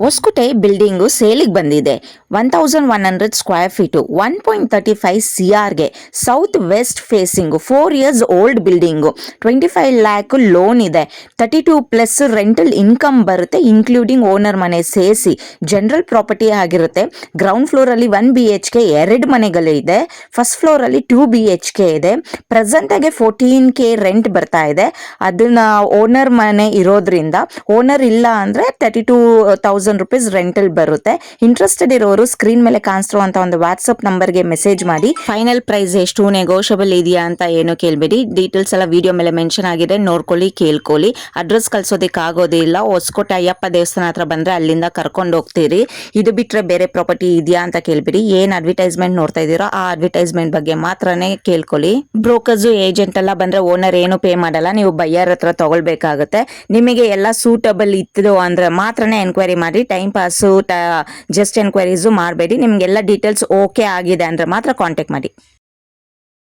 Hosakote building ಸೇಲಿಗೆ ಬಂದಿದೆ. 1100 square feet, 1.35 CRಗೆ, south west facing, 4 years old building, 25 lakh loan ಇದೆ, 32 ಪ್ಲಸ್ ರೆಂಟಲ್ ಇನ್ಕಮ್ ಬರುತ್ತೆ, ಇನ್ಕ್ಲೂಡಿಂಗ್ ಓನರ್ ಮನೆ ಸೇರಿಸಿ. ಜನರಲ್ ಪ್ರಾಪರ್ಟಿ ಆಗಿರುತ್ತೆ. ಗ್ರೌಂಡ್ ಫ್ಲೋರಲ್ಲಿ 1 BHK 2 ಮನೆಗಳಿದೆ. ಫಸ್ಟ್ ಫ್ಲೋರಲ್ಲಿ 2 BHK ಇದೆ. ಪ್ರೆಸೆಂಟ್ ಆಗಿ 14K ರೆಂಟ್ ಬರ್ತಾ ಇದೆ. ಅದನ್ನ ಓನರ್ ಮನೆ ಇರೋದ್ರಿಂದ, ಓನರ್ ಇಲ್ಲ ಅಂದ್ರೆ 32,000 ರೂಪೀಸ್ ರೆಂಟಲ್ ಬರುತ್ತೆ. ಇಂಟ್ರೆಸ್ಟೆಡ್ ಇರೋರು ಸ್ಕ್ರೀನ್ ಮೇಲೆ ಕಾಣಿಸ್ತಿರುವಂತ ಒಂದು ವಾಟ್ಸ್ಆಪ್ ನಂಬರ್ಗೆ ಮೆಸೇಜ್ ಮಾಡಿ. ಫೈನಲ್ ಪ್ರೈಸ್ ಎಷ್ಟು, ನೆಗೋಷಿಯಬಲ್ ಇದೆಯಾ ಅಂತ ಏನು ಕೇಳಬೇಡಿ. ಡೀಟೇಲ್ಸ್ ಎಲ್ಲ ವಿಡಿಯೋ ಮೇಲೆ ಮೆನ್ಷನ್ ಆಗಿದೆ, ನೋಡ್ಕೊಳ್ಳಿ, ಕೇಳ್ಕೊಳ್ಳಿ. ಅಡ್ರೆಸ್ ಕಳ್ಸೋದಕ್ಕೆ ಆಗೋದಿಲ್ಲ. ಹೊಸಕೋಟೆ ಅಯ್ಯಪ್ಪ ದೇವಸ್ಥಾನ ಹತ್ರ ಬಂದ್ರೆ ಅಲ್ಲಿಂದ ಕರ್ಕೊಂಡು ಹೋಗ್ತೀರಿ. ಇದು ಬಿಟ್ರೆ ಬೇರೆ ಪ್ರಾಪರ್ಟಿ ಇದೆಯಾ ಅಂತ ಕೇಳ್ಬೇಡಿ. ಏನ್ ಅಡ್ವರ್ಟೈಸ್ಮೆಂಟ್ ನೋಡ್ತಾ ಇದೀರೋ ಆ ಅಡ್ವರ್ಟೈಸ್ಮೆಂಟ್ ಬಗ್ಗೆ ಮಾತ್ರನೇ ಕೇಳ್ಕೊಳ್ಳಿ. ಬ್ರೋಕರ್ಸ್ ಏಜೆಂಟ್ ಎಲ್ಲ ಬಂದ್ರೆ ಓನರ್ ಏನು ಪೇ ಮಾಡಲ್ಲ, ನೀವು ಬಯ್ಯರ್ ಹತ್ರ ತಗೊಳ್ಬೇಕಾಗುತ್ತೆ. ನಿಮಗೆ ಎಲ್ಲ ಸೂಟಬಲ್ ಇತ್ತು ಅಂದ್ರೆ ಮಾತ್ರನೇ ಎನ್ಕ್ವೈರಿ ಮಾಡಿ. ಟೈಮ್ ಪಾಸು ಜಸ್ಟ್ ಎನ್ಕ್ವೈರೀಸು ಮಾಡಬೇಡಿ. ನಿಮಗೆಲ್ಲ ಡೀಟೇಲ್ಸ್ ಓಕೆ ಆಗಿದೆ ಅಂದರೆ ಮಾತ್ರ ಕಾಂಟ್ಯಾಕ್ಟ್ ಮಾಡಿ.